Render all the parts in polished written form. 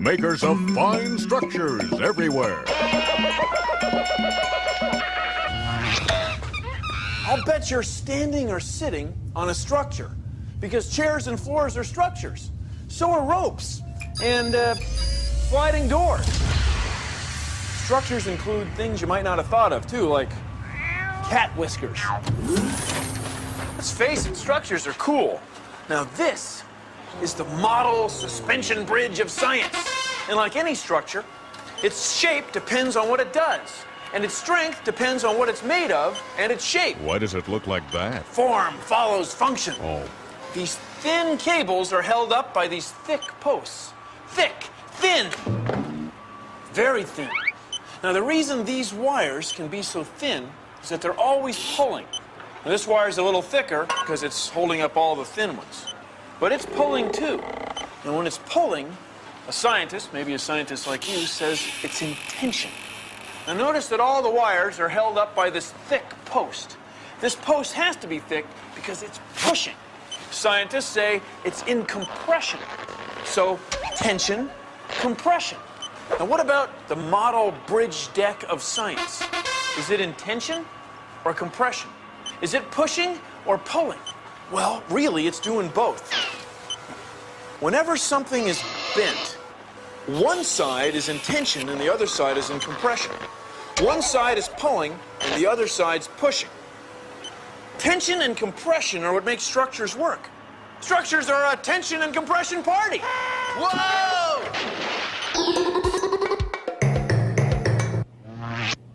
makers of fine structures everywhere. I'll bet you're standing or sitting on a structure, because chairs and floors are structures. So are ropes and sliding doors. Structures include things you might not have thought of, too, like cat whiskers. Let's face it, structures are cool. Now this is the model suspension bridge of science. And like any structure, its shape depends on what it does. And its strength depends on what it's made of and its shape. Why does it look like that? Form follows function. Oh. These thin cables are held up by these thick posts. Thick, thin, very thin. Now, the reason these wires can be so thin is that they're always pulling. Now, this wire's a little thicker because it's holding up all the thin ones. But it's pulling, too. And when it's pulling, a scientist, maybe a scientist like you, says it's in tension. Now, notice that all the wires are held up by this thick post. This post has to be thick because it's pushing. Scientists say it's in compression. So, tension, compression. Now, what about the model bridge deck of science? Is it in tension or compression? Is it pushing or pulling? Well, really, it's doing both. Whenever something is bent, one side is in tension and the other side is in compression. One side is pulling and the other side's pushing. Tension and compression are what make structures work. Structures are a tension and compression party. Whoa!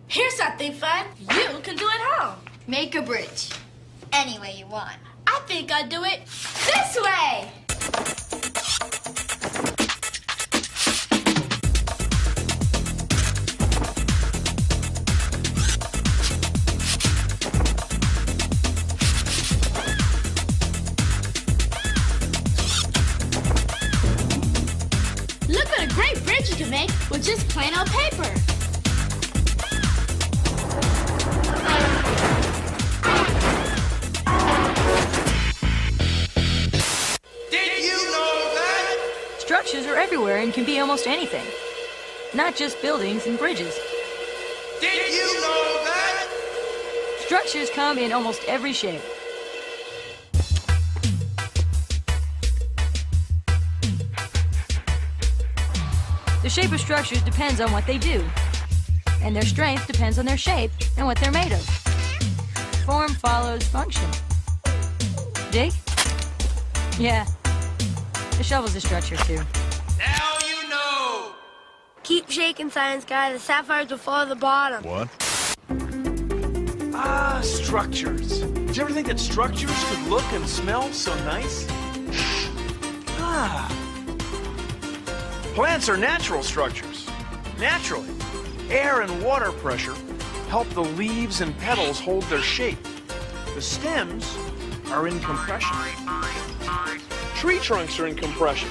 Here's something fun you can do at home. Make a bridge. Any way you want. I think I'll do it this way. Look what a great bridge you can make with just plain old paper. Structures are everywhere and can be almost anything. Not just buildings and bridges. Did you know that? Structures come in almost every shape. The shape of structures depends on what they do. And their strength depends on their shape and what they're made of. Form follows function. Dig? Yeah. The shovel's a structure, too. Now you know! Keep shaking, science guy. The sapphires will fall to the bottom. What? Ah, structures. Did you ever think that structures could look and smell so nice? Ah. Plants are natural structures. Naturally. Air and water pressure help the leaves and petals hold their shape. The stems are in compression. Tree trunks are in compression.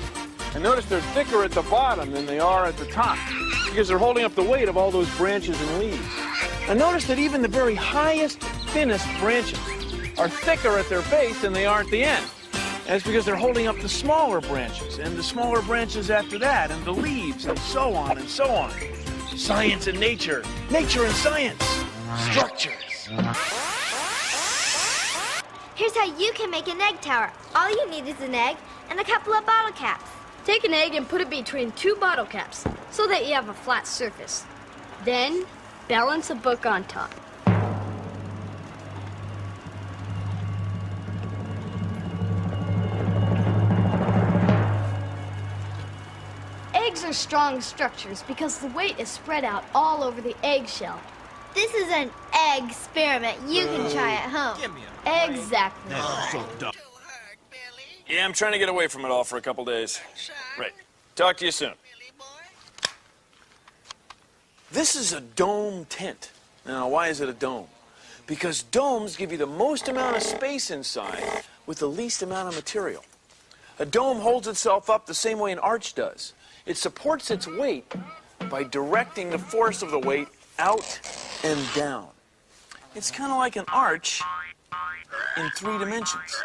And notice they're thicker at the bottom than they are at the top because they're holding up the weight of all those branches and leaves. And notice that even the very highest, thinnest branches are thicker at their base than they are at the end. And it's because they're holding up the smaller branches and the smaller branches after that and the leaves and so on and so on. Science and nature. Nature and science. Structures. Here's how you can make an egg tower. All you need is an egg and a couple of bottle caps. Take an egg and put it between two bottle caps so that you have a flat surface. Then, balance a book on top. Eggs are strong structures because the weight is spread out all over the eggshell. This is an egg experiment you can try at home. Give me a Exactly. Yeah, I'm trying to get away from it all for a couple days. Right. Talk to you soon. This is a dome tent. Now, why is it a dome? Because domes give you the most amount of space inside with the least amount of material. A dome holds itself up the same way an arch does. It supports its weight by directing the force of the weight out and down. It's kind of like an arch in 3 dimensions.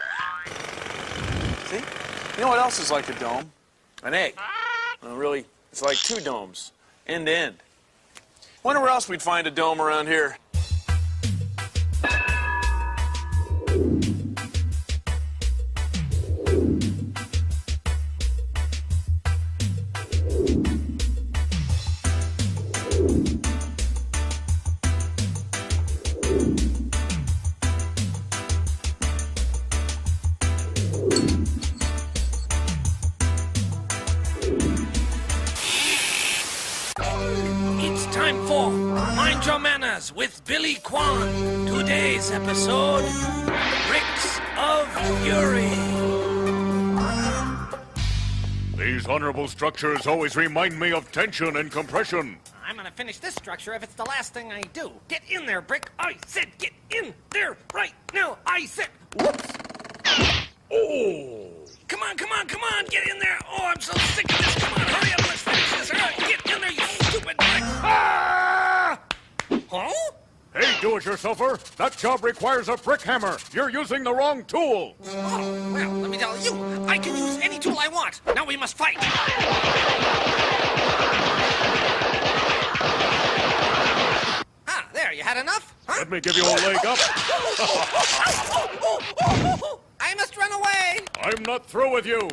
See? You know what else is like a dome? An egg. A really It's like two domes, end to end. Wonder where else we'd find a dome around here. Time for Mind Your Manners with Billy Kwan. Today's episode, Bricks of Fury. These honorable structures always remind me of tension and compression. I'm gonna finish this structure if it's the last thing I do. Get in there, Brick. I said get in there right now. I said, whoops. Oh. Come on, get in there. Oh, I'm so sick of this. Come on, hurry up, let's finish this. Hurry, get in there, you stupid brick. Ah! Huh? Hey, do-it-yourselfer, that job requires a brick hammer. You're using the wrong tool. Oh, well, let me tell you, I can use any tool I want. Now we must fight. Ah, there, you had enough? Huh? Let me give you a leg up. I must run away. I'm not through with you.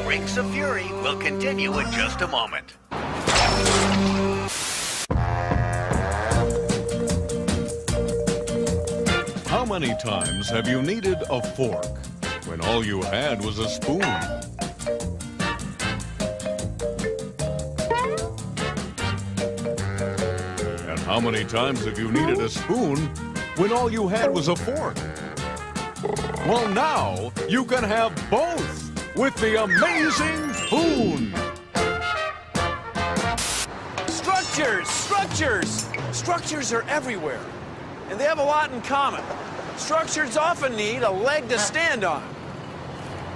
Bricks of Fury will continue in just a moment. How many times have you needed a fork when all you had was a spoon? And how many times have you needed a spoon when all you had was a fork? Well, now you can have both with the amazing spoon. Structures are everywhere, and they have a lot in common. Structures often need a leg to stand on.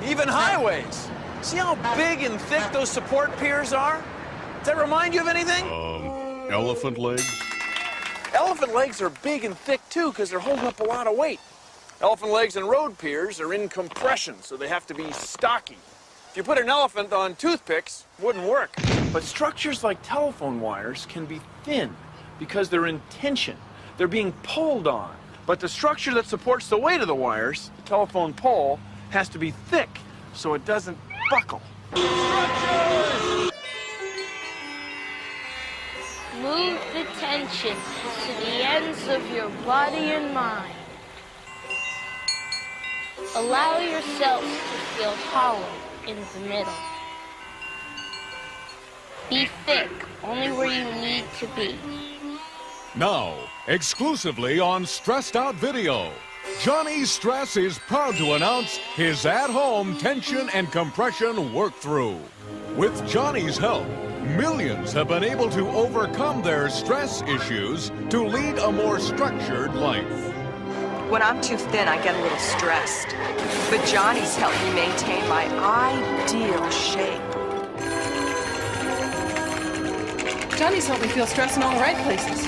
Even highways. See how big and thick those support piers are? Does that remind you of anything? Elephant legs? Elephant legs are big and thick, too, because they're holding up a lot of weight. Elephant legs and road piers are in compression, so they have to be stocky. If you put an elephant on toothpicks, it wouldn't work. But structures like telephone wires can be thin because they're in tension. They're being pulled on. But the structure that supports the weight of the wires, the telephone pole, has to be thick so it doesn't buckle. Move the tension to the ends of your body and mind. Allow yourself to feel hollow in the middle. Be thick only where you need to be. Now, exclusively on Stressed Out Video, Johnny Stress is proud to announce his at-home tension and compression work-through. With Johnny's help, millions have been able to overcome their stress issues to lead a more structured life. When I'm too thin, I get a little stressed. But Johnny's helped me maintain my ideal shape. Johnny's helped me feel stressed in all the right places.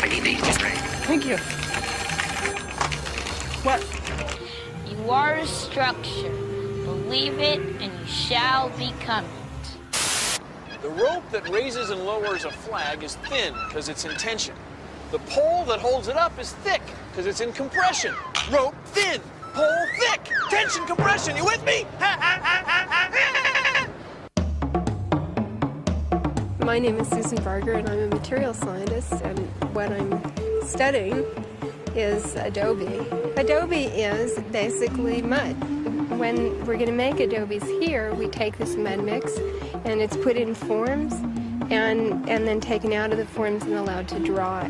I need these, just right. Thank you. What? You are a structure. Believe it, and you shall become it. The rope that raises and lowers a flag is thin because it's in tension. The pole that holds it up is thick because it's in compression. Rope thin, pole thick, tension, compression. You with me? My name is Susan Barger, and I'm a material scientist, and what I'm studying is adobe. Adobe is basically mud. When we're going to make adobes here, we take this mud mix, and it's put in forms, and then taken out of the forms and allowed to dry.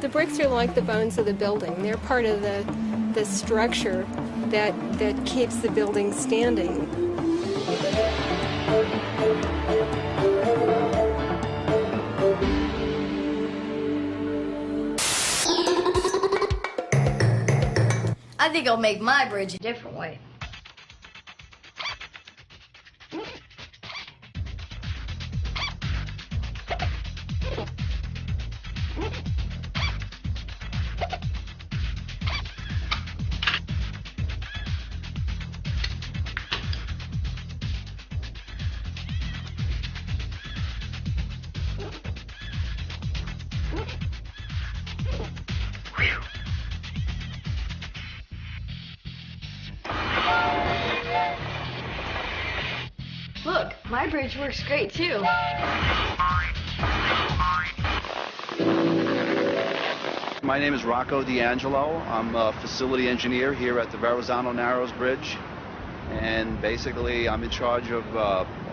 The bricks are like the bones of the building. They're part of the structure that keeps the building standing. I think I'll make my bridge a different way. My bridge works great, too. My name is Rocco D'Angelo. I'm a facility engineer here at the Verrazano Narrows Bridge. And basically, I'm in charge of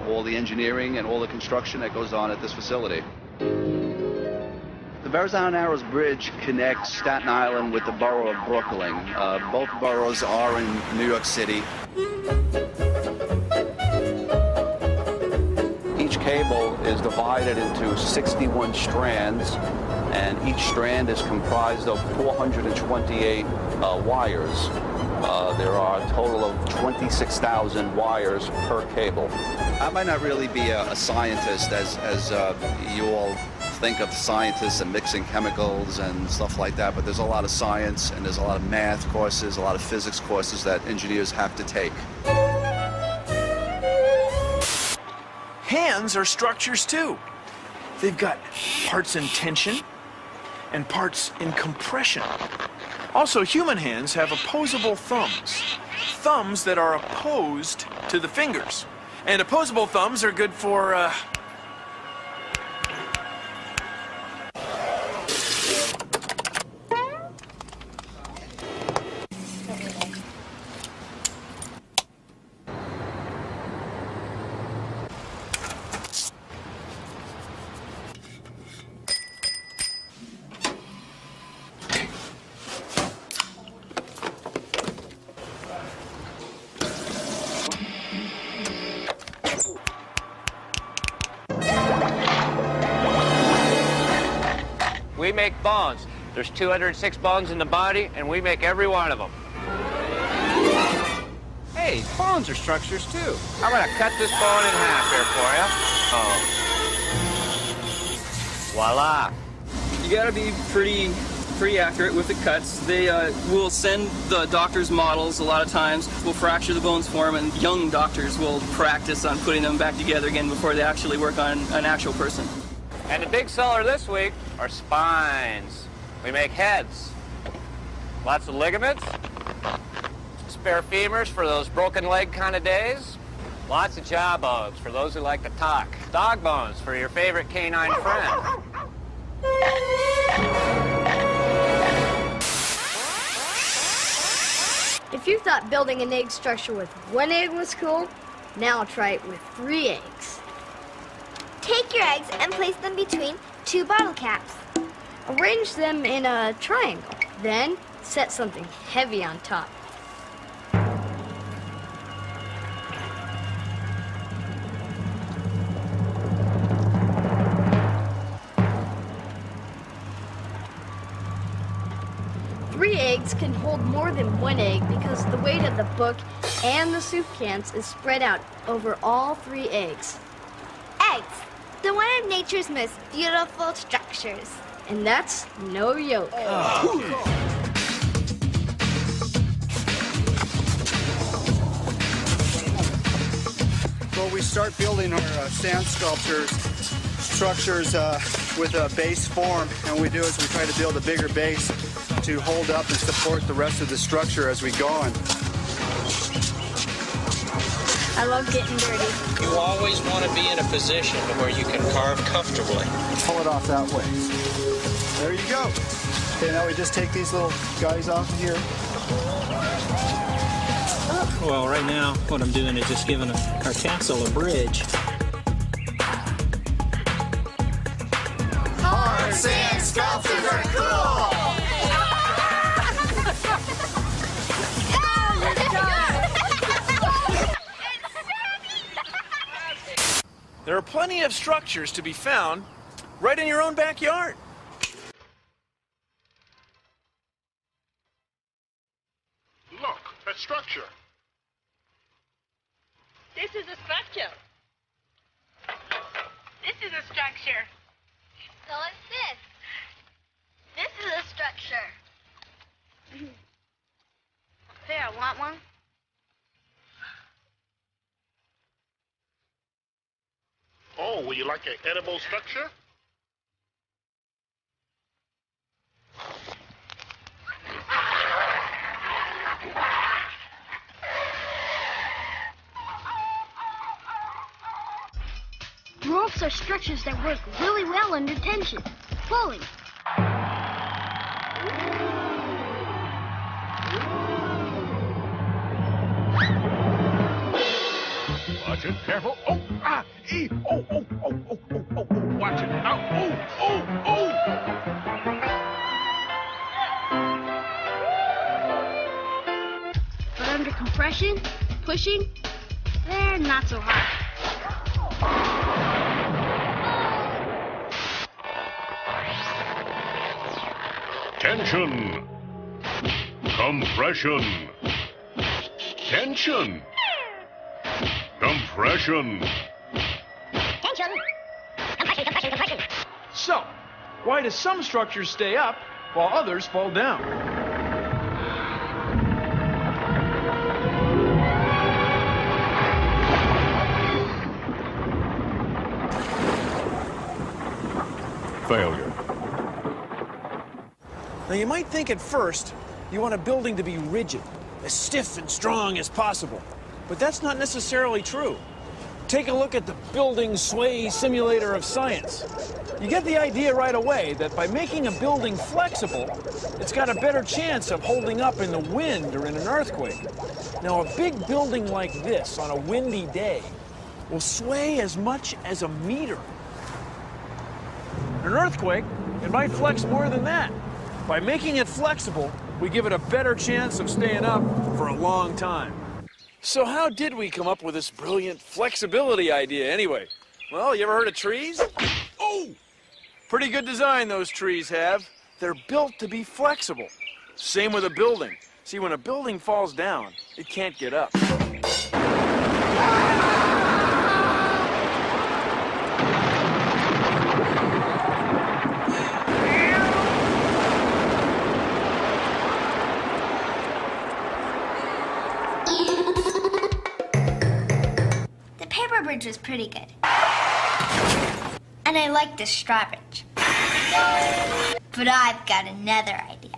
all the engineering and all the construction that goes on at this facility. The Verrazano Narrows Bridge connects Staten Island with the borough of Brooklyn. Both boroughs are in New York City. Each cable is divided into 61 strands, and each strand is comprised of 428 wires. There are a total of 26,000 wires per cable. I might not really be a scientist as you all think of scientists and mixing chemicals and stuff like that, but there's a lot of science and there's a lot of math courses, a lot of physics courses that engineers have to take. Hands are structures too. They've got parts in tension and parts in compression. Also, human hands have opposable thumbs. Thumbs that are opposed to the fingers. And opposable thumbs are good for, We make bones. There's 206 bones in the body, and we make every one of them. Hey, bones are structures too. I'm gonna cut this bone in half here for you. Voila. You gotta be pretty accurate with the cuts. They will send the doctors models a lot of times. We'll fracture the bones for them, and young doctors will practice on putting them back together again before they actually work on an actual person. And the big seller this week are spines. We make heads. Lots of ligaments. Spare femurs for those broken leg kind of days. Lots of jaw bones for those who like to talk. Dog bones for your favorite canine friend. If you thought building an egg structure with one egg was cool, now try it with 3 eggs. Take your eggs and place them between 2 bottle caps. Arrange them in a triangle. Then set something heavy on top. Three eggs can hold more than 1 egg because the weight of the book and the soup cans is spread out over all 3 eggs. Eggs, the one of nature's most beautiful structures. And that's no yolk. Well, we start building our sand structures with a base form, and what we do is we try to build a bigger base to hold up and support the rest of the structure as we go on. I love getting dirty. You always want to be in a position where you can carve comfortably. Pull it off that way. There you go. Okay, now we just take these little guys off of here. Well, right now, what I'm doing is just giving our castle a bridge. Hard sand sculptures are cool! There are plenty of structures to be found right in your own backyard. Look, a structure. This is a structure. This is a structure. So is this. This is a structure. Here, want one? Oh, would you like an edible structure? Ropes are structures that work really well under tension. Pulling. Watch it, careful. Oh, ah, ee, oh, oh, oh, oh, oh, oh, oh, watch it. Now, oh, oh, oh. But under compression, pushing, they're not so hot. Tension. Compression. Tension. Compression. Tension. Compression, compression, compression. So, why do some structures stay up while others fall down? Failure. Now, you might think at first you want a building to be rigid, as stiff and strong as possible. But that's not necessarily true. Take a look at the building sway simulator of science. You get the idea right away that by making a building flexible, it's got a better chance of holding up in the wind or in an earthquake. Now, a big building like this on a windy day will sway as much as a meter. An earthquake, it might flex more than that. By making it flexible, we give it a better chance of staying up for a long time. So how did we come up with this brilliant flexibility idea anyway? Well, you ever heard of trees? Oh! Pretty good design those trees have. They're built to be flexible. Same with a building. See, when a building falls down, it can't get up. Bridge was pretty good. And I like the straw bridge. But I've got another idea.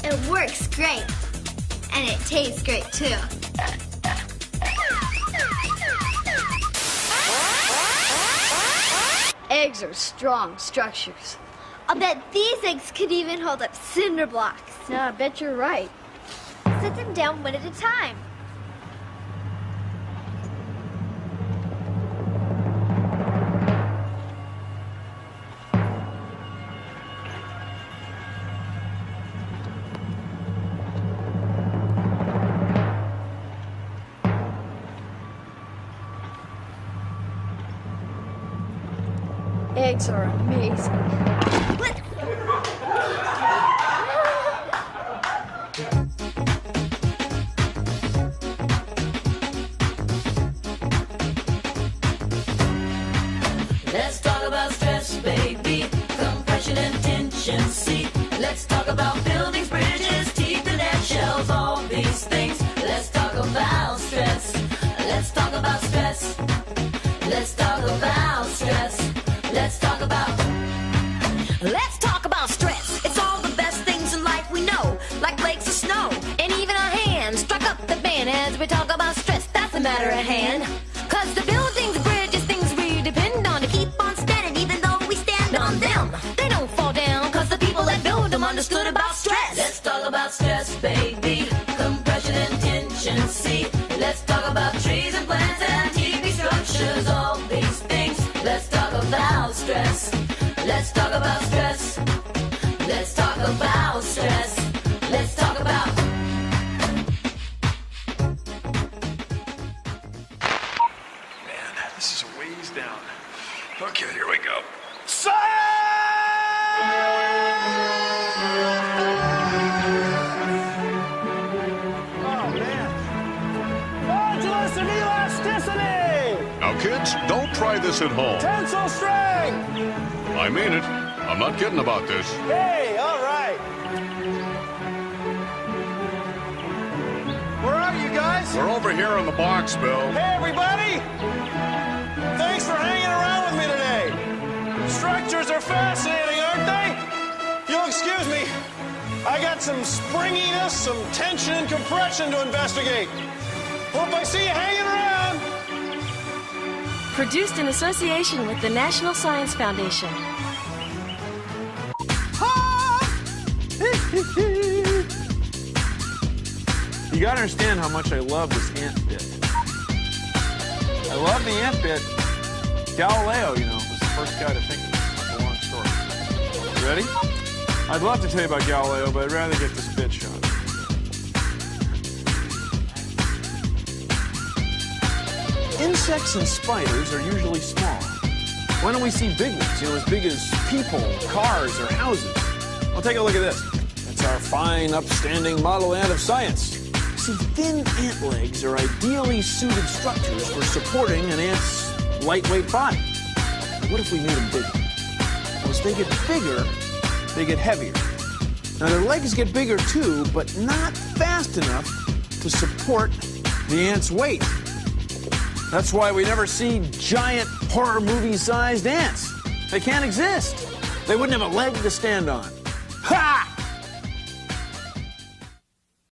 It works great. And it tastes great too. Eggs are strong structures. I'll bet these eggs could even hold up cinder blocks. Yeah, I bet you're right. Set them down one at a time. Eggs are amazing. Let's talk about stress, baby. Compression and tension, see. Let's talk about buildings, bridges, teeth, and eggshells, all these things. Let's talk about stress. Let's talk about stress. Let's talk about stress. Let's talk about stress. It's all the best things in life we know, like flakes of snow, and even our hands struck up the band as we talk about stress. That's the matter at hand. 'Cause the buildings, bridges, things we depend on to keep on standing, even though we stand on them. They don't fall down 'cause the people that build them understood about stress. Let's talk about stress, baby. Compression and tension, see. Let's talk about trees and plants and TV structures, all these things. Let's talk about stress. Let's talk about stress. Let's talk about stress. Let's talk about. Man, this is a ways down. Okay, here we go. Modulus and elasticity! Now, kids, don't try this at home. Tensile strength! I mean it. I'm not kidding about this. Hey, all right. Where are you guys? We're over here in the box, Bill. Hey, everybody! Thanks for hanging around with me today. Structures are some springiness, some tension and compression to investigate. Hope I see you hanging around. Produced in association with the National Science Foundation. You gotta understand how much I love this ant bit. I love the ant bit. Galileo, you know, was the first guy to think of it. It's a long story. You ready? I'd love to tell you about Galileo, but I'd rather get this bit shot. Insects and spiders are usually small. Why don't we see big ones, you know, as big as people, cars, or houses? Well, take a look at this. It's our fine, upstanding model ant of science. See, thin ant legs are ideally suited structures for supporting an ant's lightweight body. What if we made them bigger? Well, as they get bigger, they get heavier. Now, their legs get bigger too, but not fast enough to support the ant's weight. That's why we never see giant horror movie-sized ants. They can't exist. They wouldn't have a leg to stand on. Ha!